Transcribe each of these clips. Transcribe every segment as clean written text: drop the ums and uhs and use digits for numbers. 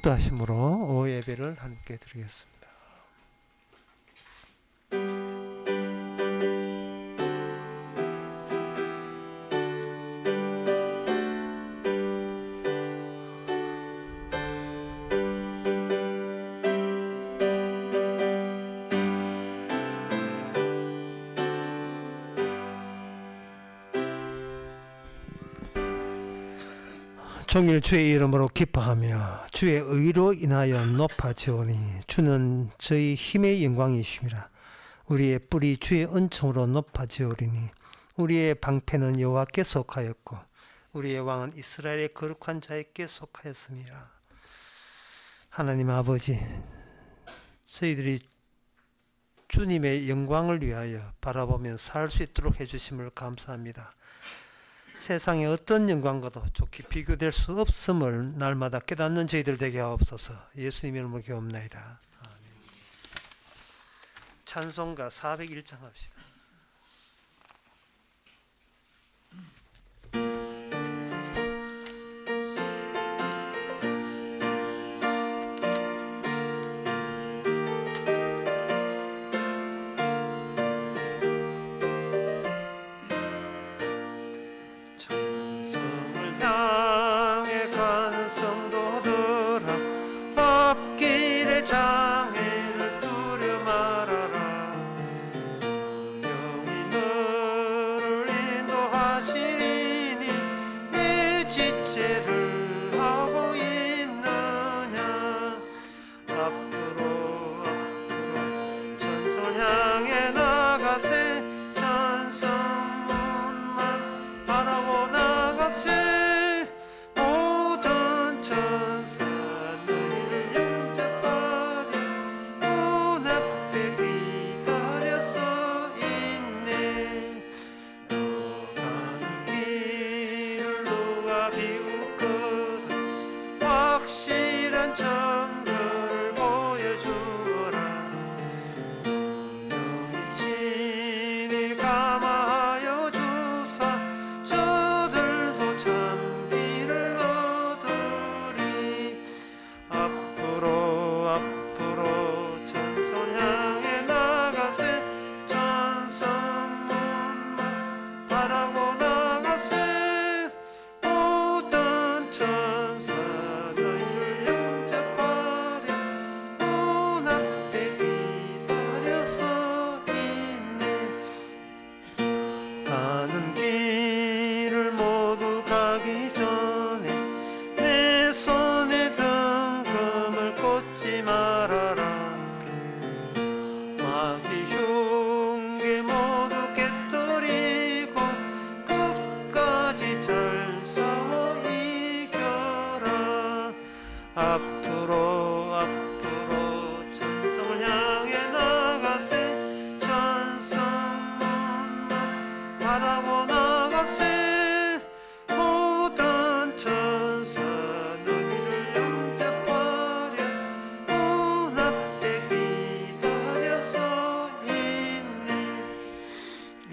축도하심으로 예배를 함께 드리겠습니다. 종일 주의 이름으로 기뻐하며 주의 의로 인하여 높아지오니 주는 저희 힘의 영광이심이라. 우리의 뿔이 주의 은총으로 높아지오리니 우리의 방패는 여호와께 속하였고 우리의 왕은 이스라엘의 거룩한 자에게 속하였습니다. 하나님 아버지, 저희들이 주님의 영광을 위하여 바라보며 살 수 있도록 해주심을 감사합니다. 세상의 어떤 영광과도 좋게 비교될 수 없음을 날마다 깨닫는 저희들 되게 하옵소서. 예수님의 이름으로 기도합나이다. 아멘. 찬송가 401장 합시다.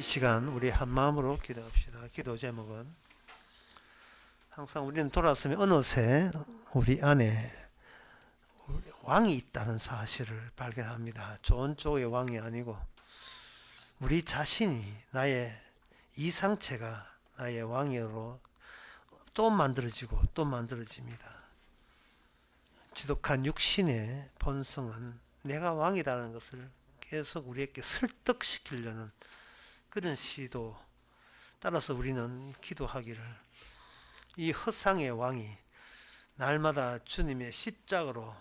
시간 우리 한 마음으로 기도합시다. 기도 제목은 항상 우리는 돌아서면 어느새 우리 안에 왕이 있다는 사실을 발견합니다. 좋은 쪽의 왕이 아니고 우리 자신이 나의 이상체가 나의 왕으로 또 만들어지고 또 만들어집니다. 지독한 육신의 본성은 내가 왕이라는 것을 계속 우리에게 설득시키려는 그런 시도, 따라서 우리는 기도하기를 이 허상의 왕이 날마다 주님의 십자가로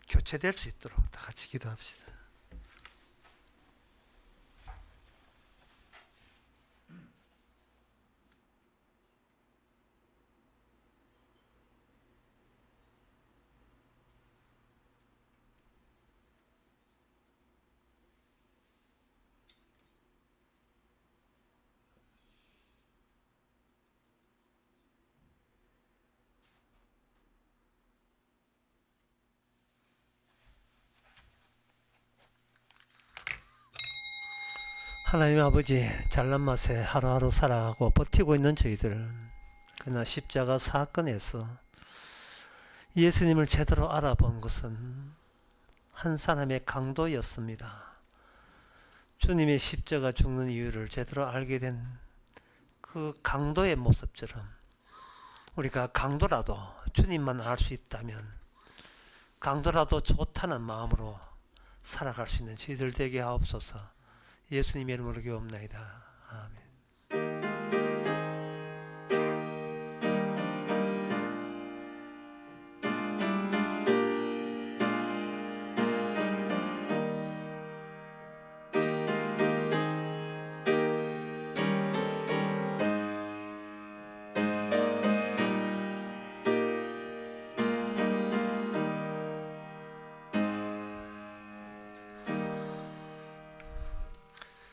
교체될 수 있도록 다 같이 기도합시다. 하나님 아버지, 잘난 맛에 하루하루 살아가고 버티고 있는 저희들, 그러나 십자가 사건에서 예수님을 제대로 알아본 것은 한 사람의 강도였습니다. 주님의 십자가 죽는 이유를 제대로 알게 된 그 강도의 모습처럼 우리가 강도라도 주님만 알 수 있다면 강도라도 좋다는 마음으로 살아갈 수 있는 저희들 되게 하옵소서. 예수님의 이름으로 기도합나이다. 아멘.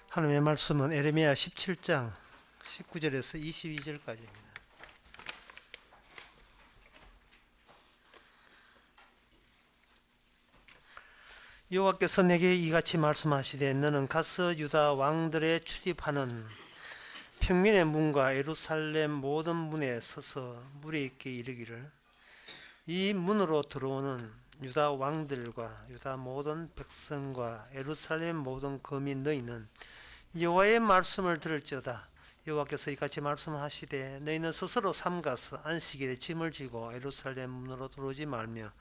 하나님의 말씀은 에레미야 17장 19절에서 22절까지입니다. 여호와께서 내게 이같이 말씀하시되 너는 가서 유다 왕들의 출입하는 평민의 문과 예루살렘 모든 문에 서서 무리에게 이르기를 이 문으로 들어오는 유다 왕들과 유다 모든 백성과 예루살렘 모든 거민 너희는 여호와의 말씀을 들을지어다. 여호와께서 이같이 말씀하시되 너희는 스스로 삼가서 안식일에 짐을 지고 예루살렘 문으로 들어오지 말며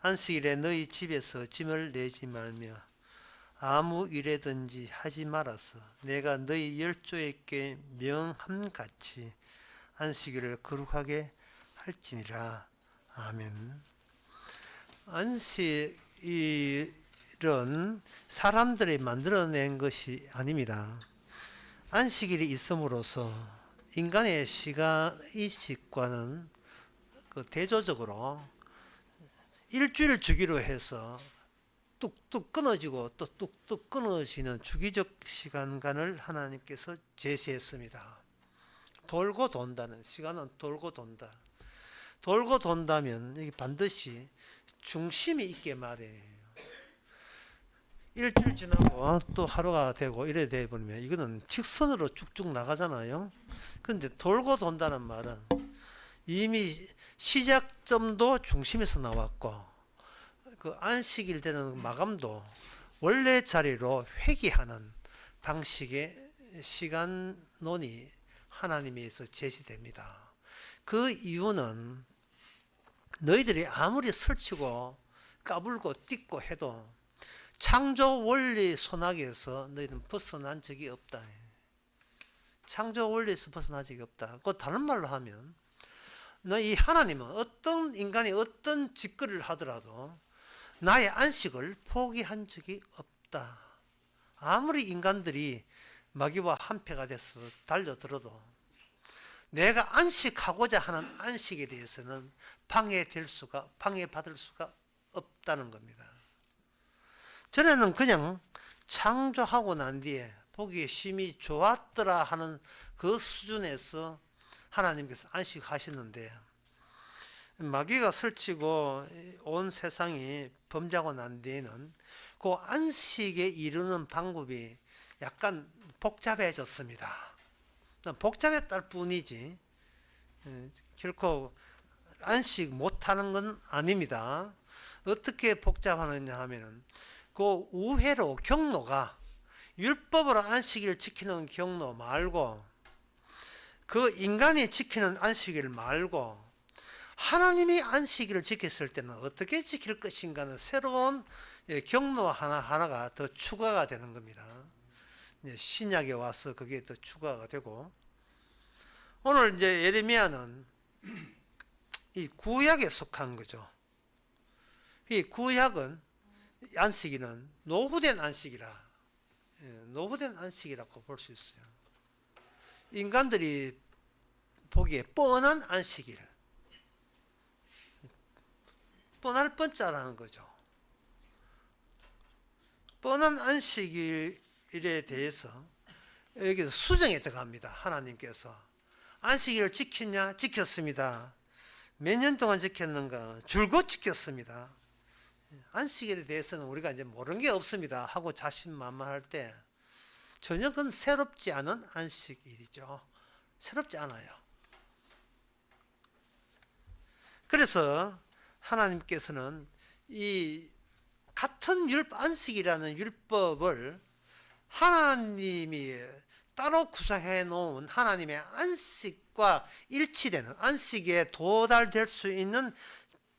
안식일에 너희 집에서 짐을 내지 말며 아무 일에든지 하지 말아서 내가 너희 열조에게 명함같이 안식일을 거룩하게 할지니라. 아멘. 안식일은 사람들이 만들어낸 것이 아닙니다. 안식일이 있음으로써 인간의 의식과는 대조적으로 일주일 주기로 해서 뚝뚝 끊어지고 또 뚝뚝 끊어지는 주기적 시간간을 하나님께서 제시했습니다. 돌고 돈다는 시간은 돌고 돈다. 돌고 돈다면 이게 반드시 중심이 있게 말이에요. 일주일 지나고 또 하루가 되고 이래 돼버리면 이거는 직선으로 쭉쭉 나가잖아요. 근데 돌고 돈다는 말은 이미 시작점도 중심에서 나왔고 그 안식일 되는 마감도 원래 자리로 회귀하는 방식의 시간론이 하나님에서 제시됩니다. 그 이유는 너희들이 아무리 설치고 까불고 띠고 해도 창조 원리 소나기에서 너희는 벗어난 적이 없다. 창조 원리에서 벗어난 적이 없다. 그 다른 말로 하면 이 하나님은 어떤 인간이 어떤 짓거리를 하더라도 나의 안식을 포기한 적이 없다. 아무리 인간들이 마귀와 한패가 돼서 달려들어도 내가 안식하고자 하는 안식에 대해서는 방해받을 수가 없다는 겁니다. 전에는 그냥 창조하고 난 뒤에 보기에 심히 좋았더라 하는 그 수준에서 하나님께서 안식하시는데 마귀가 설치고 온 세상이 범죄하고 난 뒤에는 그 안식에 이르는 방법이 약간 복잡해졌습니다. 복잡했다 뿐이지 결코 안식 못하는 건 아닙니다. 어떻게 복잡하느냐 하면은 그 우회로 경로가 율법으로 안식일을 지키는 경로 말고 그 인간이 지키는 안식일 말고 하나님이 안식일을 지켰을 때는 어떻게 지킬 것인가는 새로운 경로 하나가 더 추가가 되는 겁니다. 신약에 와서 그게 더 추가가 되고 오늘 이제 예레미야는 이 구약에 속한 거죠. 이 구약은 안식일은 노후된 안식이라 노후된 안식이라고 볼 수 있어요. 인간들이 보기에 뻔한 안식일, 뻔할 뻔짜라는 거죠. 뻔한 안식일에 대해서 여기서 수정에 들어갑니다. 하나님께서 안식일을 지켰냐? 지켰습니다. 몇 년 동안 지켰는가? 줄곧 지켰습니다. 안식일에 대해서는 우리가 이제 모르는 게 없습니다 하고 자신만만할 때 전혀 그건 새롭지 않은 안식일이죠. 새롭지 않아요. 그래서 하나님께서는 이 같은 안식이라는 율법을 하나님이 따로 구성해 놓은 하나님의 안식과 일치되는, 안식에 도달될 수 있는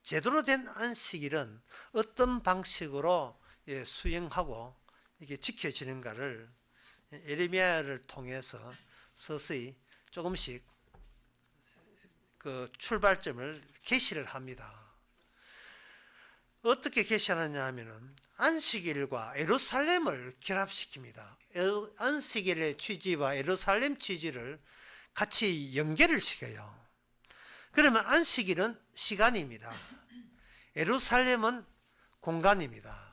제대로 된 안식일은 어떤 방식으로 수행하고 이게 지켜지는가를 예레미야를 통해서 서서히 조금씩 그 출발점을 계시를 합니다. 어떻게 계시하느냐 하면은 안식일과 예루살렘을 결합시킵니다. 안식일의 취지와 예루살렘 취지를 같이 연결을 시켜요. 그러면 안식일은 시간입니다. 예루살렘은 공간입니다.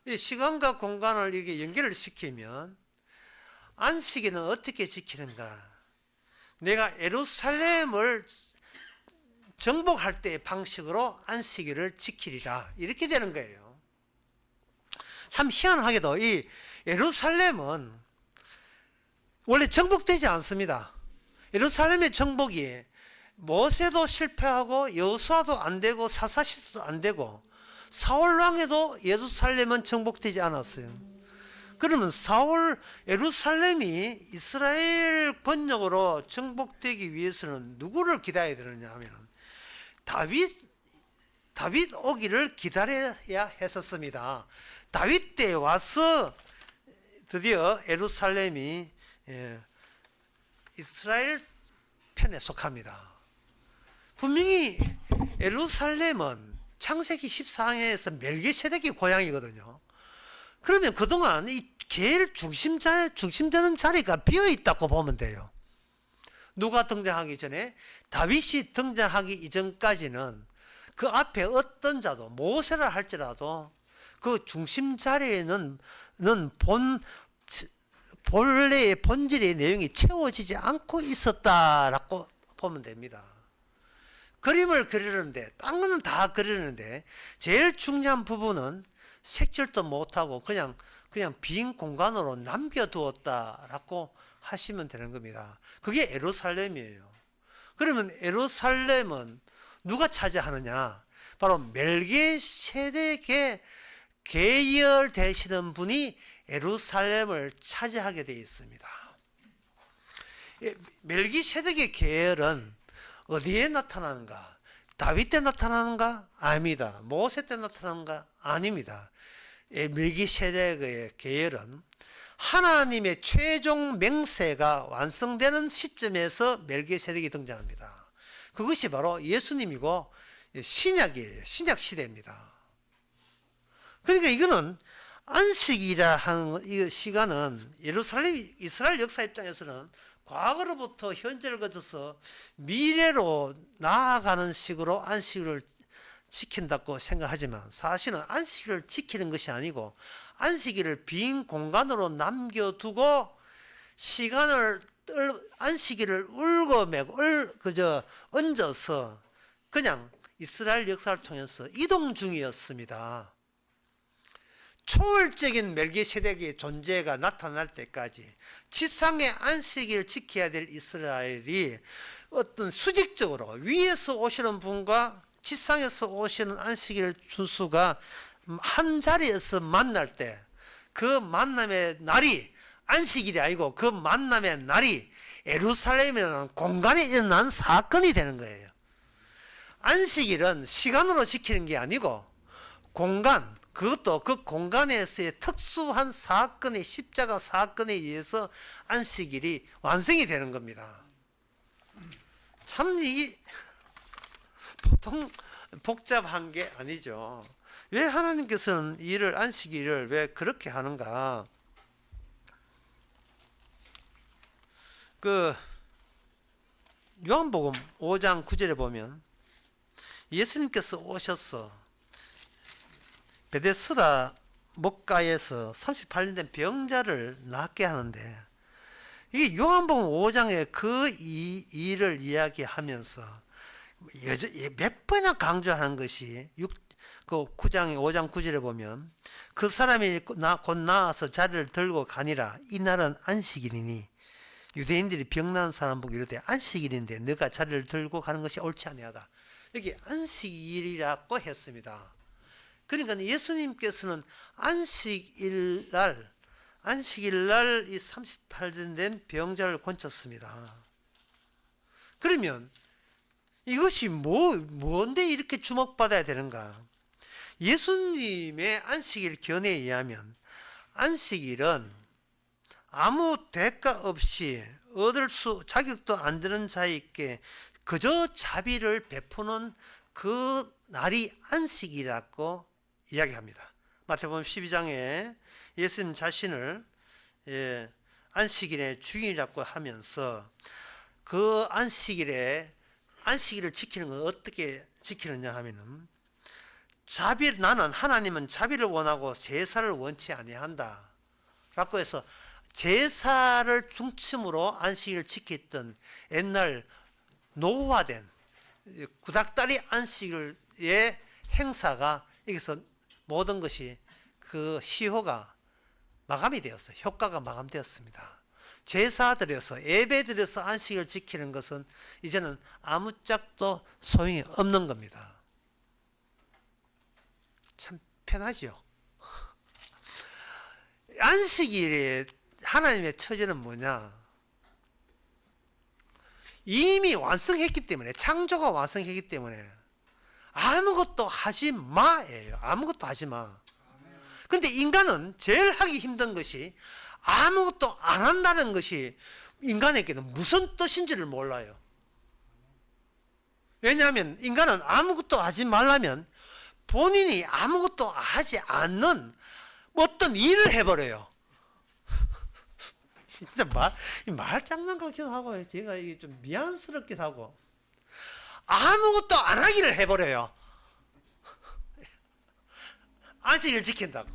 이 시간과 공간을 이렇게 연결을 시키면 안식일은 어떻게 지키는가? 내가 예루살렘을 정복할 때의 방식으로 안식일을 지키리라, 이렇게 되는 거예요. 참 희한하게도 이 예루살렘은 원래 정복되지 않습니다. 예루살렘의 정복이 모세도 실패하고 여호수아도 안 되고 사사시스도 안 되고 사울 왕에도 예루살렘은 정복되지 않았어요. 그러면 예루살렘이 이스라엘 권력으로 정복되기 위해서는 누구를 기다려야 되느냐 하면 다윗 오기를 기다려야 했었습니다. 다윗 때 와서 드디어 예루살렘이 이스라엘 편에 속합니다. 분명히 예루살렘은 창세기 14장에서 멜기세덱이 고향이거든요. 그러면 그동안 이 계열 중심되는 자리가 비어있다고 보면 돼요. 누가 등장하기 전에? 다윗이 등장하기 이전까지는 그 앞에 어떤 자도, 모세라 할지라도 그 중심 자리에는 본래의 본질의 내용이 채워지지 않고 있었다라고 보면 됩니다. 그림을 그리는데, 딴 거는 다 그리는데 제일 중요한 부분은 색칠도 못하고 그냥 빈 공간으로 남겨두었다라고 하시면 되는 겁니다. 그게 예루살렘이에요. 그러면 예루살렘은 누가 차지하느냐? 바로 멜기세덱의 계열 되시는 분이 예루살렘을 차지하게 되어 있습니다. 멜기세덱의 계열은 어디에 나타나는가? 다윗 때 나타나는가? 아닙니다. 모세 때 나타나는가? 아닙니다. 멜기세덱의 계열은 하나님의 최종 맹세가 완성되는 시점에서 멜기세덱이 등장합니다. 그것이 바로 예수님이고 신약이에요. 신약 시대입니다. 그러니까 이거는 안식이라 하는 이 시간은 이스라엘 역사 입장에서는 과거로부터 현재를 거쳐서 미래로 나아가는 식으로 안식일을 지킨다고 생각하지만 사실은 안식일을 지키는 것이 아니고 안식일을 빈 공간으로 남겨두고 안식일을 얹어서 그냥 이스라엘 역사를 통해서 이동 중이었습니다. 초월적인 멜기세덱의 존재가 나타날 때까지 지상의 안식일을 지켜야 될 이스라엘이 어떤 수직적으로 위에서 오시는 분과 지상에서 오시는 안식일 준수가 한 자리에서 만날 때 그 만남의 날이 안식일이 아니고 그 만남의 날이 예루살렘이라는 공간에 일어난 사건이 되는 거예요. 안식일은 시간으로 지키는 게 아니고 공간, 그것도 그 공간에서의 특수한 사건의 십자가 사건에 의해서 안식일이 완성이 되는 겁니다. 참 이 보통 복잡한 게 아니죠. 왜 하나님께서는 안식일을 왜 그렇게 하는가? 요한복음 5장 9절에 보면 예수님께서 오셔서 베데스다 목가에서 38년 된 병자를 낫게 하는데, 이게 요한복음 5장에 그 일을 이야기하면서 몇 번이나 강조하는 것이 9장 5장 9절에 보면 그 사람이 곧 나와서 자리를 들고 가니라. 이날은 안식일이니 유대인들이 병난 사람 보고 이르되 안식일인데 너가 자리를 들고 가는 것이 옳지 아니하다. 여기 안식일이라고 했습니다. 그러니까 예수님께서는 안식일날 이 38년 된 병자를 고쳤습니다. 그러면 이것이 뭔데 이렇게 주목받아야 되는가? 예수님의 안식일 견해에 의하면 안식일은 아무 대가 없이 얻을 수 자격도 안 되는 자에게 그저 자비를 베푸는 그 날이 안식이라고 이야기합니다. 마태복음 12장에 예수님 자신을 안식일의 주인이라고 하면서 그 안식일을 지키는 건 어떻게 지키느냐 하면은 나는 하나님은 자비를 원하고 제사를 원치 아니한다 라고 해서 제사를 중심으로 안식일을 지켰던 옛날 노후화된 구닥다리 안식일의 행사가 여기서 모든 것이 그 시효가 마감이 되었어요. 효과가 마감되었습니다. 제사 드려서 예배 드려서 안식일을 지키는 것은 이제는 아무짝도 소용이 없는 겁니다. 참 편하죠. 안식일에 하나님의 처지는 뭐냐? 이미 완성했기 때문에, 창조가 완성했기 때문에 아무것도 하지 마예요. 아무것도 하지 마. 근데 인간은 제일 하기 힘든 것이 아무것도 안 한다는 것이 인간에게는 무슨 뜻인지를 몰라요. 왜냐하면 인간은 아무것도 하지 말라면 본인이 아무것도 하지 않는 어떤 일을 해버려요. 진짜 말 장난 같기도 하고, 제가 이게 좀 미안스럽기도 하고, 아무것도 안 하기를 해버려요. 안식일을 지킨다고.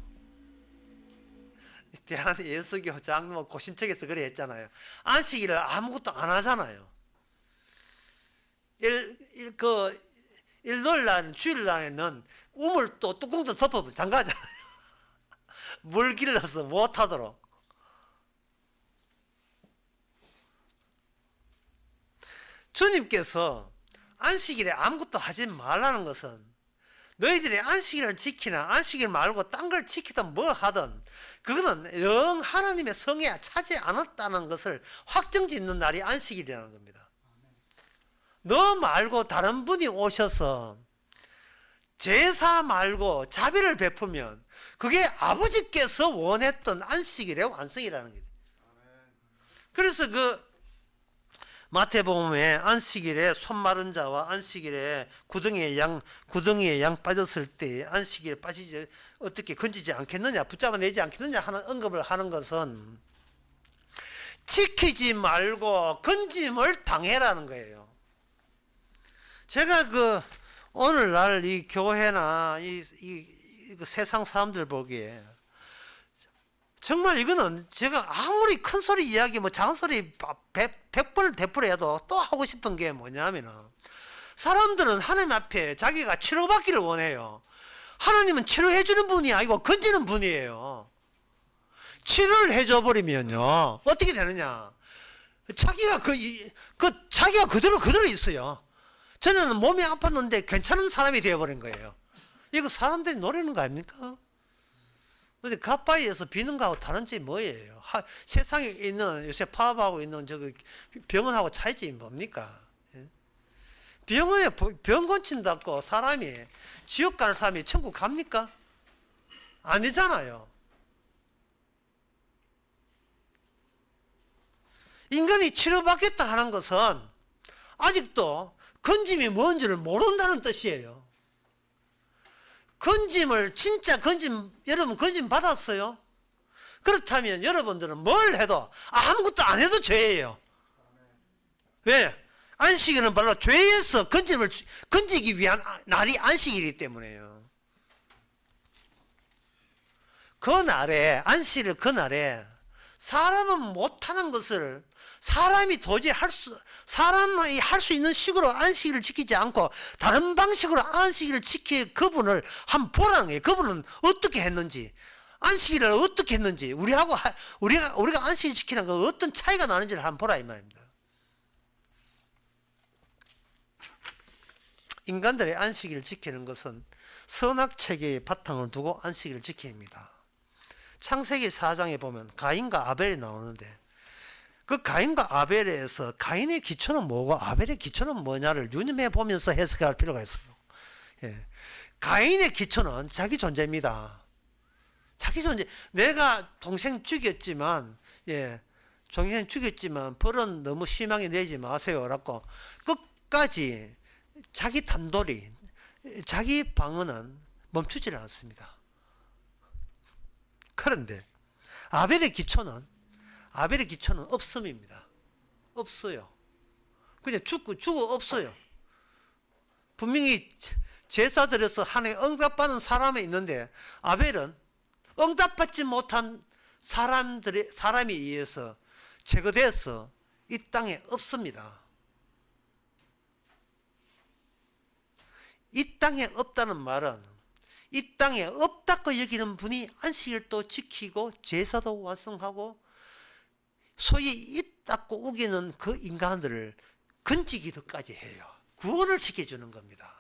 대한예수교 장로 고신책에서 그래 했잖아요. 안식일을 아무것도 안 하잖아요. 일요일날, 주일날에는 우물 또 뚜껑도 덮어 잠가잖아요. 물 길러서 못하도록. 주님께서 안식일에 아무것도 하지 말라는 것은 너희들이 안식일을 지키나 안식일 말고 딴 걸 지키든 뭐 하든 그거는 영 하나님의 성에 차지 않았다는 것을 확정짓는 날이 안식일이라는 겁니다. 너 말고 다른 분이 오셔서 제사 말고 자비를 베푸면 그게 아버지께서 원했던 안식일의 완성이라는 거예요. 그래서 마태복음에 안식일에 손 마른 자와 안식일에 구덩이에 양 빠졌을 때 안식일에 빠지지 어떻게 건지지 않겠느냐, 붙잡아내지 않겠느냐 하는 언급을 하는 것은 지키지 말고 건짐을 당해라는 거예요. 제가 오늘날 이 교회나 이 세상 사람들 보기에 정말 이거는 제가 아무리 큰 소리 이야기 작은 소리 100번을 되풀이해도 또 하고 싶은 게 뭐냐면은 사람들은 하나님 앞에 자기가 치료받기를 원해요. 하나님은 치료해 주는 분이 아니고 건지는 분이에요. 치료를 해줘 버리면요 어떻게 되느냐? 자기가 자기가 그대로 있어요. 저는 몸이 아팠는데 괜찮은 사람이 되어버린 거예요. 이거 사람들이 노리는 거 아닙니까? 근데 가빠이에서 비는 거하고 다른 점이 뭐예요? 세상에 있는 요새 파업하고 있는 병원하고 차이점이 뭡니까? 병원에 병 고친다고 사람이 지옥 갈 사람이 천국 갑니까? 아니잖아요. 인간이 치료받겠다 하는 것은 아직도 건짐이 뭔지를 모른다는 뜻이에요. 진짜 여러분 건짐 받았어요? 그렇다면 여러분들은 뭘 해도 아무것도 안 해도 죄예요. 왜? 안식일은 바로 죄에서 건지기 위한 날이 안식일이기 때문에요. 안식일 그날에 사람은 못하는 것을 사람이 할 수 있는 식으로 안식일을 지키지 않고 다른 방식으로 안식일을 지킬 그분을 한번 보라는 거예요. 그분은 어떻게 했는지, 안식일을 어떻게 했는지, 우리가 안식일 지키는 거 어떤 차이가 나는지를 한번 보라 이 말입니다. 인간들의 안식일을 지키는 것은 선악체계의 바탕을 두고 안식일을 지킵니다. 창세기 4장에 보면 가인과 아벨이 나오는데 그 가인과 아벨에서 가인의 기초는 뭐고 아벨의 기초는 뭐냐를 유념해 보면서 해석할 필요가 있어요. 예. 가인의 기초는 자기 존재입니다. 자기 존재. 내가 동생 죽였지만, 동생 죽였지만 벌은 너무 심하게 내지 마세요. 라고 끝까지 자기 단돌이, 자기 방어는 멈추지를 않습니다. 그런데 아벨의 기초는 없음입니다. 없어요. 그냥 죽어 없어요. 분명히 제사 드려서 하나님 응답받는 사람이 있는데 아벨은 응답받지 못한 사람에 의해서 제거돼서 이 땅에 없습니다. 이 땅에 없다는 말은 이 땅에 없다고 여기는 분이 안식일도 지키고 제사도 완성하고 소위 있다고 우기는 그 인간들을 건지기도까지 해요. 구원을 시켜주는 겁니다.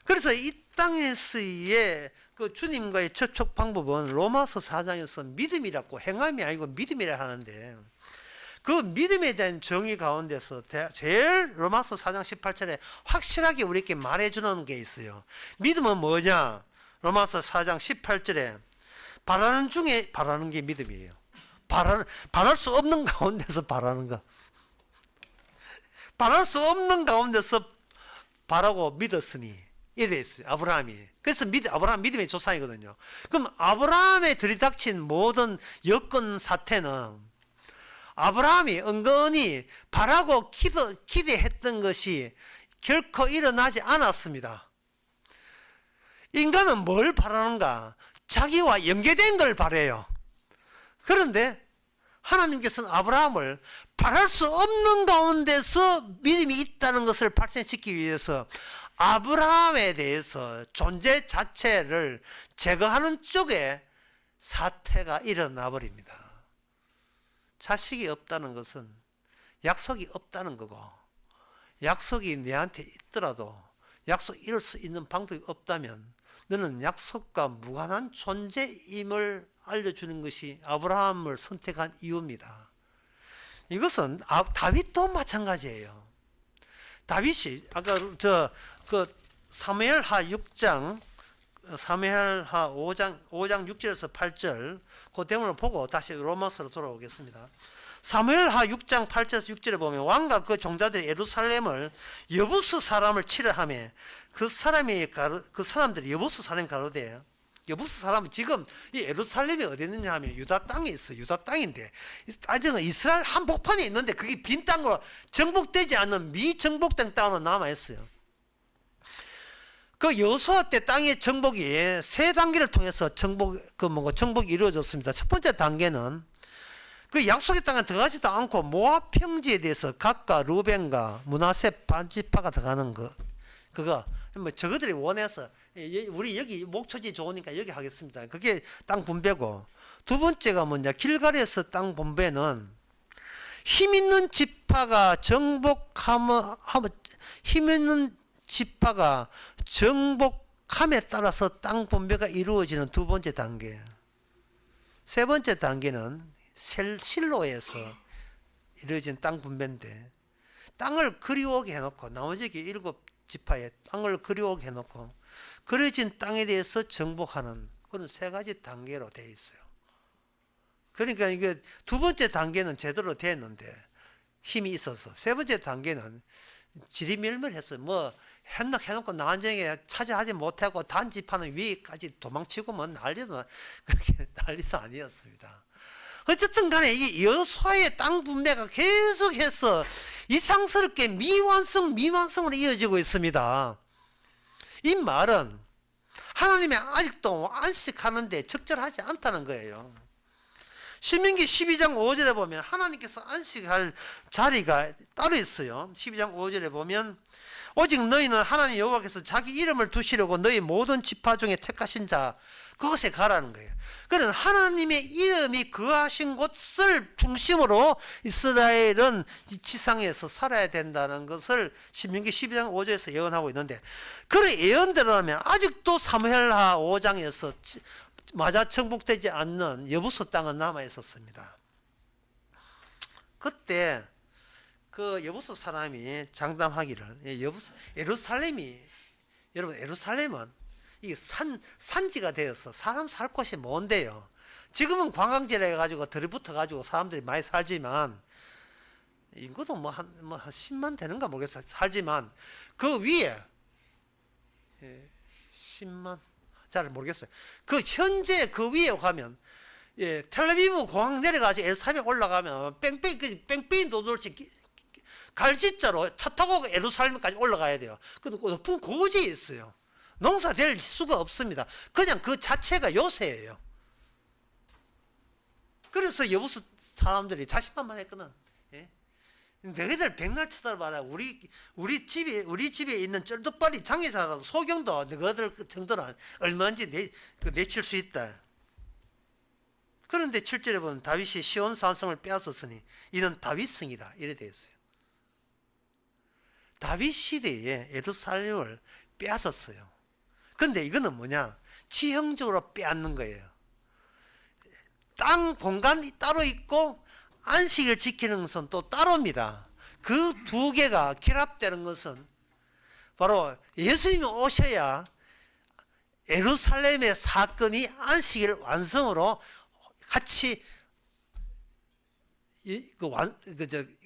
그래서 이 땅에서의 그 주님과의 접촉 방법은 로마서 4장에서 믿음이라고 행함이 아니고 믿음이라 하는데 그 믿음에 대한 정의 가운데서 제일 로마서 4장 18절에 확실하게 우리에게 말해주는 게 있어요. 믿음은 뭐냐? 로마서 4장 18절에 바라는 중에 바라는 게 믿음이에요. 바랄 수 없는 가운데서 바라는 거. 바랄 수 없는 가운데서 바라고 믿었으니 이래 있어요. 아브라함이. 그래서 아브라함 믿음의 조상이거든요. 그럼 아브라함에 들이닥친 모든 여건 사태는 아브라함이 은근히 바라고 기대했던 것이 결코 일어나지 않았습니다. 인간은 뭘 바라는가? 자기와 연계된 걸 바라요. 그런데 하나님께서는 아브라함을 바랄 수 없는 가운데서 믿음이 있다는 것을 발생시키기 위해서 아브라함에 대해서 존재 자체를 제거하는 쪽에 사태가 일어나 버립니다. 자식이 없다는 것은 약속이 없다는 거고 약속이 내한테 있더라도 약속 이룰 수 있는 방법이 없다면 너는 약속과 무관한 존재임을 알려주는 것이 아브라함을 선택한 이유입니다. 이것은 다윗도 마찬가지예요. 다윗이 아까 사무엘하 6장 사무엘하 5장 6절에서 8절 그 대문을 보고 다시 로마서로 돌아오겠습니다. 사무엘하 6장 8절에서 6절에 보면 왕과 그 종자들이 예루살렘을 여부스 사람을 치려 하며 그 사람들이 여부스 사람이 가로되 여부스 사람은 지금 이 예루살렘이 어디 있느냐 하면 유다 땅에 있어. 유다 땅인데 아직은 이스라엘 한복판에 있는데 그게 빈 땅으로 정복되지 않는 미정복된 땅으로 남아 있어요. 그 여호수아 때 땅의 정복이 세 단계를 통해서 정복이 이루어졌습니다. 첫 번째 단계는 그 약속의 땅에 들어가지도 않고 모압 평지에 대해서 각과 루벤과 므낫세 반지파가 들어가는 그거 뭐 저거들이 원해서 우리 여기 목초지 좋으니까 여기 하겠습니다. 그게 땅 분배고, 두 번째가 뭐냐, 길갈에서 땅 분배는 힘 있는 지파가 정복함에 따라서 땅 분배가 이루어지는 두 번째 단계. 세 번째 단계는 실로에서 이루어진 땅 분배인데, 땅을 그리워오게 해놓고 나머지 일곱 지파에 땅을 그리워오게 해놓고 그려진 땅에 대해서 정복하는 그런 세 가지 단계로 되어 있어요. 그러니까 이게 두 번째 단계는 제대로 됐는데 힘이 있어서, 세 번째 단계는 지리멸멸해서 뭐 해놓고 나중에 차지하지 못하고 단지파는 위까지 도망치고 뭐 난리도 아니었습니다. 어쨌든 간에 이 여호수아의 땅 분배가 계속해서 이상스럽게 미완성으로 이어지고 있습니다. 이 말은 하나님이 아직도 안식하는데 적절하지 않다는 거예요. 신명기 12장 5절에 보면 하나님께서 안식할 자리가 따로 있어요. 12장 5절에 보면 오직 너희는 하나님 여호와께서 자기 이름을 두시려고 너희 모든 지파 중에 택하신 자, 그것에 가라는 거예요. 그는 하나님의 이름이 거하신 곳을 중심으로 이스라엘은 지상에서 살아야 된다는 것을 신명기 12장 5절에서 예언하고 있는데, 그 예언대로라면 아직도 사무엘하 5장에서 맞아 정복되지 않는 여부수 땅은 남아 있었습니다. 그때 그 여부수 사람이 장담하기를, 예루살렘이, 여러분, 예루살렘은 이게 산지가 되어서 사람 살 곳이 뭔데요. 지금은 관광지라 해가지고 들이붙어 가지고 사람들이 많이 살지만, 인구도 한 10만 되는가 모르겠어요. 살지만 그 위에 10만 잘 모르겠어요. 그 현재 그 위에 가면, 텔레비브 공항 내려가지고 예루살렘 올라가면 뺑뺑이 도돌치 갈짓자로 차 타고 예루살렘까지 올라가야 돼요. 그 높은 고지에 있어요. 농사될 수가 없습니다. 그냥 그 자체가 요새예요. 그래서 여부수 사람들이 자신만만했거든. 너희들 백날 쳐다봐라. 우리 집에 있는 쩔뚝발이 장애자라도 소경도 너희들 정도는 얼마인지 내칠 수 있다. 그런데 7절에 보면 다윗이 시온 산성을 빼앗았으니 이는 다윗성이다, 이래 되어 있어요. 다윗 시대에 예루살렘을 빼앗았어요. 근데 이거는 뭐냐? 지형적으로 빼앗는 거예요. 땅 공간이 따로 있고 안식을 지키는 것은 또 따로입니다. 그 두 개가 결합되는 것은 바로 예수님이 오셔야 예루살렘의 사건이 안식일 완성으로 같이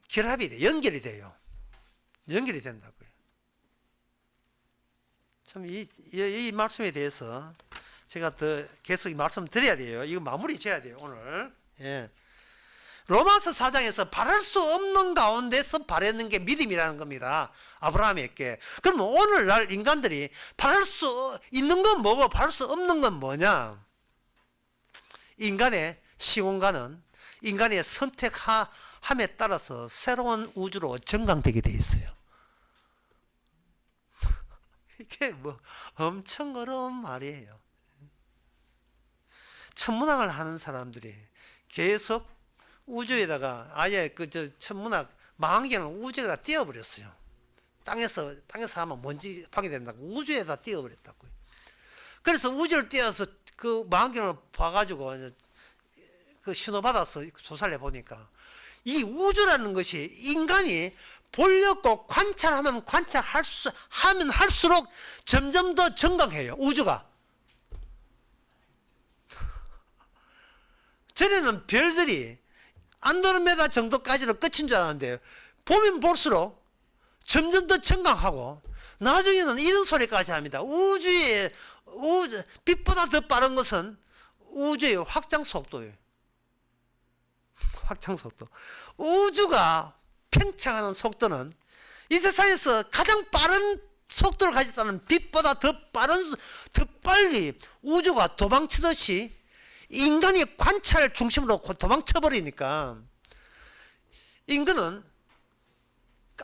결합이 돼, 연결이 돼요. 연결이 된다고요. 참 이 말씀에 대해서 제가 더 계속 이 말씀 드려야 돼요. 이거 마무리 지어야 돼요, 오늘. 로마서 4장에서 바랄 수 없는 가운데서 바랬는 게 믿음이라는 겁니다. 아브라함에게. 그러면 오늘날 인간들이 바랄 수 있는 건 뭐고 바랄 수 없는 건 뭐냐? 인간의 시공간은 인간의 선택함에 따라서 새로운 우주로 전강되게 돼 있어요. 이게 뭐 엄청 어려운 말이에요. 천문학을 하는 사람들이 계속 우주에다가 아예 천문학 망원경을 우주에다 띄워버렸어요. 땅에서 하면 먼지 파괴된다고 우주에다 띄워버렸다고요. 그래서 우주를 띄워서 그 망원경을 봐가지고 그 신호 받아서 조사를 해보니까 이 우주라는 것이 인간이 보려고 관찰하면 할수록 점점 더 정강해요, 우주가. 전에는 별들이 안드로메다 정도까지로 끝인 줄 알았는데 보면 볼수록 점점 더 정강하고 나중에는 이런 소리까지 합니다. 빛보다 더 빠른 것은 우주의 확장 속도예요. 확장 속도. 우주가 팽창하는 속도는 이 세상에서 가장 빠른 속도를 가졌다는 빛보다 더 빨리 우주가 도망치듯이 인간이 관찰 중심으로 도망쳐버리니까 인간은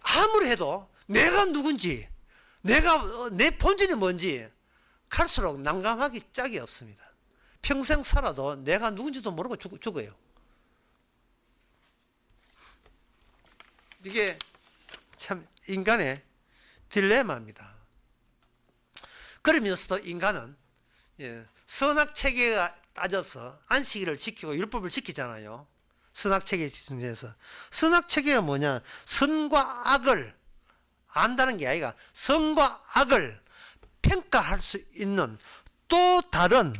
아무리 해도 내가 누군지, 내 본질이 뭔지 갈수록 난감하기 짝이 없습니다. 평생 살아도 내가 누군지도 모르고 죽어요. 이게 참 인간의 딜레마입니다. 그러면서도 인간은 선악체계가 따져서 안식일을 지키고 율법을 지키잖아요. 선악체계 중에서. 선악체계가 뭐냐? 선과 악을 안다는 게 아니라 선과 악을 평가할 수 있는 또 다른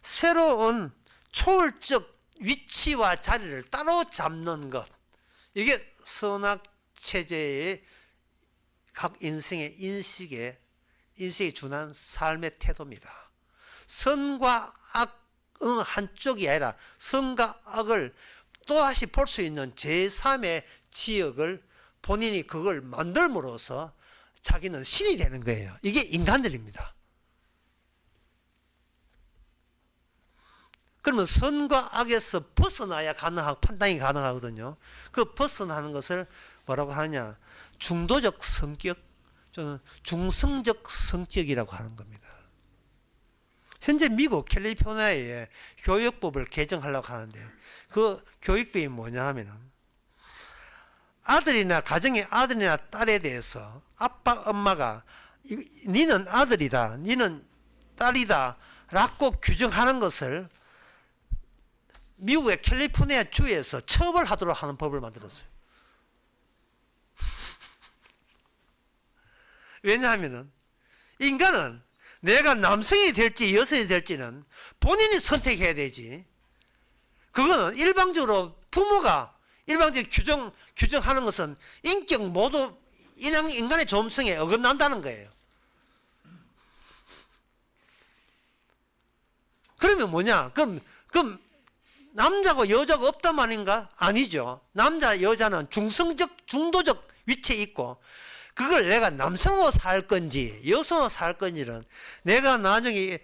새로운 초월적 위치와 자리를 따로 잡는 것. 이게 선악체제의 각 인생의 인식에 준한 삶의 태도입니다. 선과 악은 한쪽이 아니라 선과 악을 또다시 볼 수 있는 제3의 지역을 본인이 그걸 만들므로써 자기는 신이 되는 거예요. 이게 인간들입니다. 그러면 선과 악에서 벗어나야 판단이 가능하거든요. 그 벗어나는 것을 뭐라고 하느냐? 중도적 성격, 저는 중성적 성격이라고 하는 겁니다. 현재 미국 캘리포니아에 교육법을 개정하려고 하는데 그 교육법이 뭐냐 하면은 아들이나 가정의 아들이나 딸에 대해서 아빠 엄마가 니는 아들이다 니는 딸이다 라고 규정하는 것을 미국의 캘리포니아 주에서 처벌하도록 하는 법을 만들었어요. 왜냐하면은 인간은 내가 남성이 될지 여성이 될지는 본인이 선택해야 되지. 그거는 일방적으로 부모가 일방적으로 규정하는 것은 인격 모두 인간의 존엄성에 어긋난다는 거예요. 그러면 뭐냐? 그럼 남자고 여자가 없단 말인가? 아니죠. 남자 여자는 중성적 중도적 위치에 있고 그걸 내가 남성으로 살 건지 여성으로 살 건지는 내가 나중에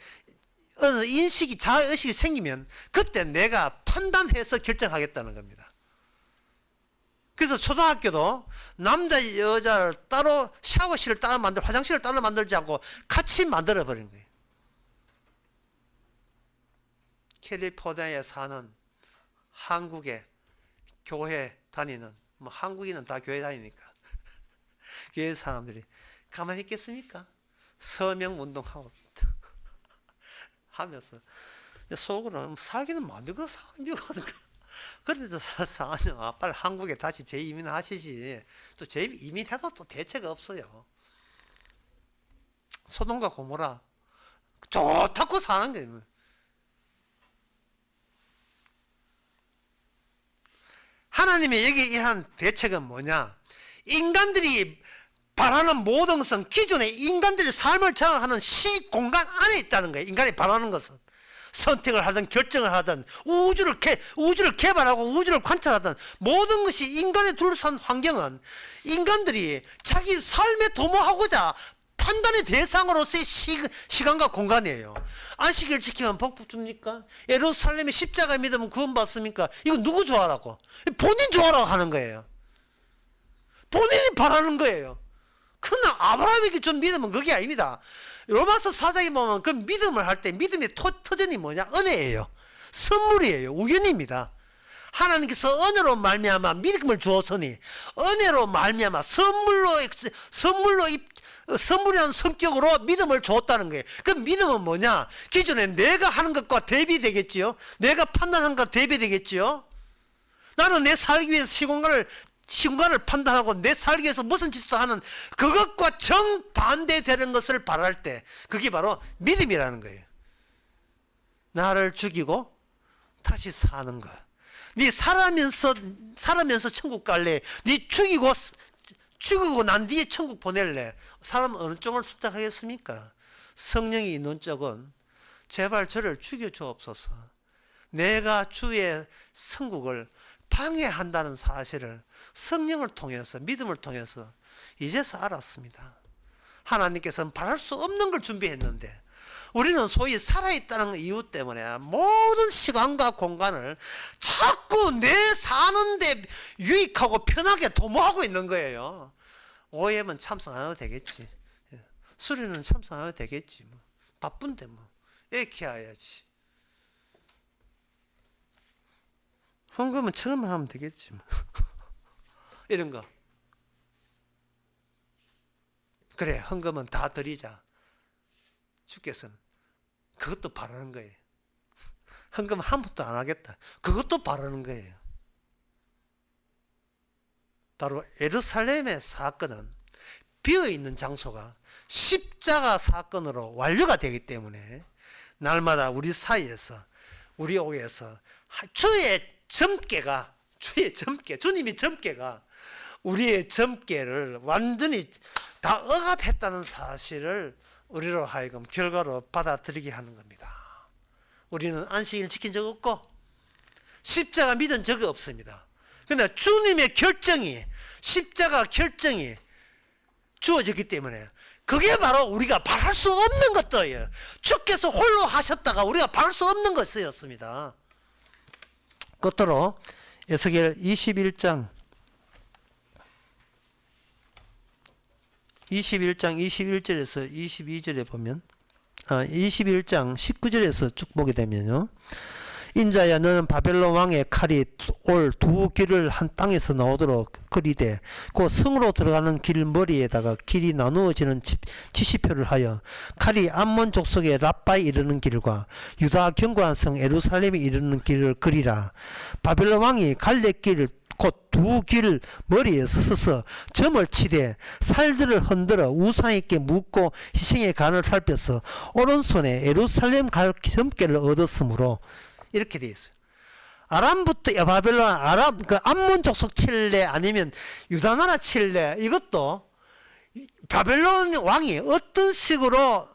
어느 인식이 자의식이 생기면 그때 내가 판단해서 결정하겠다는 겁니다. 그래서 초등학교도 남자 여자를 따로 샤워실을 따로 화장실을 따로 만들지 않고 같이 만들어 버린 거예요. 캘리포니아에 사는 한국의 교회 다니는 한국인은 다 교회 다니니까 교회 사람들이 가만히 있겠습니까? 서명 운동하고 하면서 속으로는 살기는 만들고 사는 거니까 그런데도 상하냐 빨리 한국에 다시 재이민하시지 또 재이민해도 또 대체가 없어요. 소돔과 고모라 좋다고 사는 거예요. 하나님의 여기에 한 대책은 뭐냐? 인간들이 바라는 모든 것은 기존의 인간들의 삶을 장악하는 시공간 안에 있다는 거예요. 인간이 바라는 것은 선택을 하든 결정을 하든 우주를 개발하고 우주를 관찰하든 모든 것이 인간에 둘러싼 환경은 인간들이 자기 삶에 도모하고자 판단의 대상으로서의 시간과 공간이에요. 안식일 지키면 복 줍니까? 예루살렘에 십자가 믿으면 구원 받습니까? 이거 누구 좋아라고? 본인 좋아라고 하는 거예요. 본인이 바라는 거예요. 그러나 아브라함에게 좀 믿으면 그게 아닙니다. 로마서 4장에 보면 그 믿음을 할 때 믿음의 터전이 뭐냐? 은혜예요. 선물이에요. 우연입니다. 하나님께서 은혜로 말미암아 믿음을 주었으니 은혜로 말미암아 선물이라는 성격으로 믿음을 줬다는 거예요. 그 믿음은 뭐냐? 기존에 내가 하는 것과 대비되겠지요. 내가 판단한 것과 대비되겠지요. 나는 내 살기 위해서 시공간을 판단하고 내 살기 위해서 무슨 짓도 하는 그것과 정반대되는 것을 바랄 때 그게 바로 믿음이라는 거예요. 나를 죽이고 다시 사는 것. 네 살아면서 천국 갈래? 네 죽이고 난 뒤에 천국 보낼래? 사람은 어느 쪽을 선택하겠습니까? 성령이 있는 쪽은 제발 저를 죽여주옵소서. 내가 주의 천국을 방해한다는 사실을 성령을 통해서 믿음을 통해서 이제서 알았습니다. 하나님께서는 바랄 수 없는 걸 준비했는데 우리는 소위 살아있다는 이유 때문에 모든 시간과 공간을 자꾸 내 사는데 유익하고 편하게 도모하고 있는 거예요. OM은 참석 안 해도 되겠지. 수련은 참석 안 해도 되겠지. 뭐. 바쁜데 뭐. 애 키워야지. 헌금은 1,000원만 하면 되겠지. 뭐. 이런 거. 그래, 헌금은 다 드리자. 주께서는 그것도 바라는 거예요. 헌금 한 푼도 안 하겠다. 그것도 바라는 거예요. 바로 예루살렘의 사건은 비어있는 장소가 십자가 사건으로 완료가 되기 때문에 날마다 우리 사이에서 우리 옥에서 주님의 점괘가 우리의 점괘를 완전히 다 억압했다는 사실을 우리로 하여금 결과로 받아들이게 하는 겁니다. 우리는 안식일을 지킨 적 없고 십자가 믿은 적이 없습니다. 그런데 주님의 십자가 결정이 주어졌기 때문에 그게 바로 우리가 바랄 수 없는 것들이에요. 주께서 홀로 하셨다가 우리가 바랄 수 없는 것이었습니다. 끝으로 에스겔 21장 21절에서 22절에 보면 21장 19절에서 쭉 보게 되면요. 인자야 너는 바벨론 왕의 칼이 올 두 길을 한 땅에서 나오도록 그리되 그 성으로 들어가는 길 머리에다가 길이 나누어지는 지시표를 하여 칼이 암몬 족속의 랍바에 이르는 길과 유다 견고한 성 예루살렘에 이르는 길을 그리라. 바벨론 왕이 갈래길 곧 두 길 머리에 서서 점을 치되 살들을 흔들어 우상 있게 묻고 희생의 간을 살펴서 오른손에 예루살렘 갈 점괘를 얻었으므로 이렇게 되어 있어요. 아람부터 바벨론 아람 그 암몬 족속 칠래 아니면 유다 나라 칠래 이것도 바벨론 왕이 어떤 식으로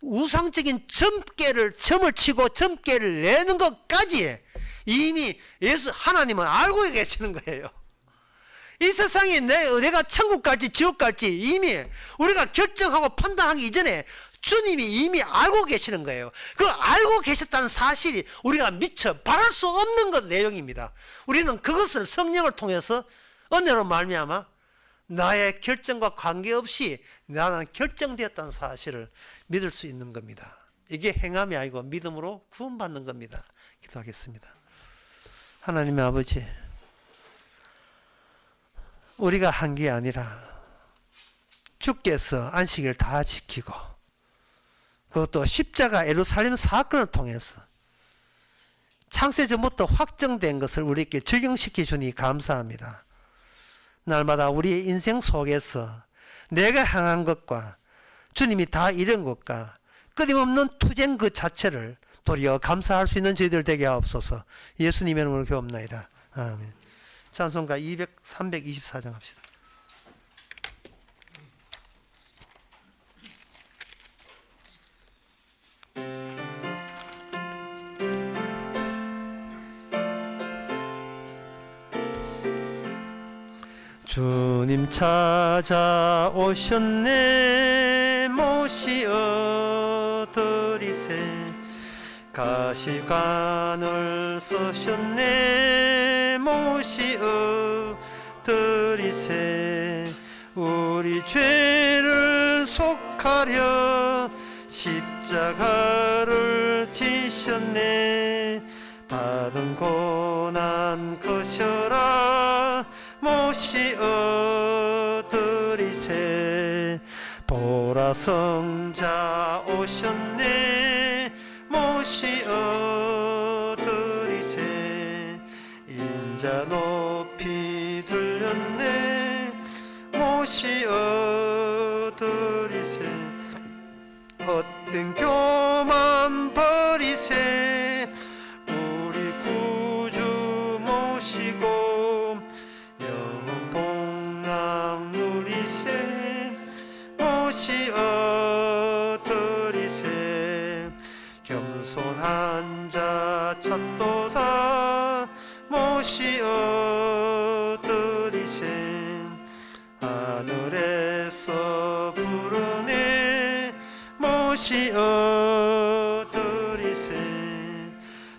우상적인 점을 치고 점괘를 내는 것까지 이미 예수 하나님은 알고 계시는 거예요. 이 세상에 내가 천국 갈지 지옥 갈지 이미 우리가 결정하고 판단하기 이전에 주님이 이미 알고 계시는 거예요. 그 알고 계셨다는 사실이 우리가 미처 바랄 수 없는 것 내용입니다. 우리는 그것을 성령을 통해서 은혜로 말미암아 나의 결정과 관계없이 나는 결정되었다는 사실을 믿을 수 있는 겁니다. 이게 행함이 아니고 믿음으로 구원받는 겁니다. 기도하겠습니다. 하나님의 아버지, 우리가 한 게 아니라 주께서 안식일을 다 지키고 그것도 십자가 예루살렘 사건을 통해서 창세전부터 확정된 것을 우리에게 적용시켜 주니 감사합니다. 날마다 우리의 인생 속에서 내가 향한 것과 주님이 다 이룬 것과 끊임없는 투쟁 그 자체를 도리어 감사할 수 있는 저희들 되게 하옵소서. 예수님의 이름으로 기도합나이다. 아멘. 찬송가 324장 합시다. 주님 찾아오셨네 모시어 드리세 가시관을 쓰셨네 모시어 드리세 우리 죄를 속하려 십자가를 지셨네 받은 고난 거셔라 모시어 드리세 보라 성자 오셨네 모시어 드리세 인자 높이 들렸네 모시어 드리세 헛된 교만 버리세 우리 구주 모시고 영원 복락 누리세 모시어 드리세 겸손한 자 찾도다 모시어 드리세 하늘에서 부르네 모시어 드리세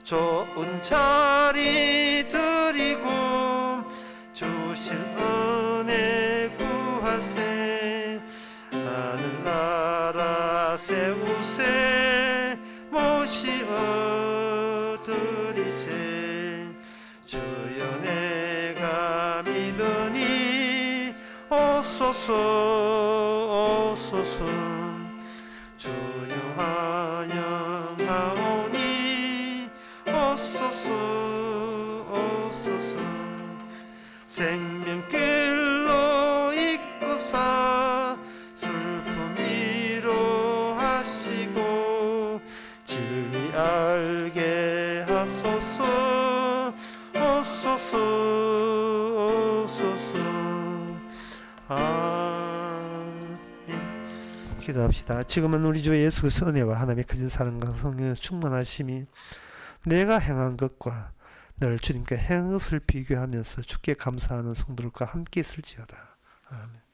좋은 자리 드리고 주실 은혜 구하세 하늘나라 세우세 모시어 드리세 주여 내가 믿으니 오소서 오소서 주여 환영하오니 오소서 오소서 생명길로 이끄사 슬픔 위로하시고 진리 알게 하소서 오소서 오소서 아멘. 기도합시다. 지금은 우리 주 예수 그리스도의 은혜와 하나님의 크신 사랑과 성령의 충만하심이 내가 행한 것과 늘 주님께 행한 것을 비교하면서 주께 감사하는 성도들과 함께 있을지어다. 아멘.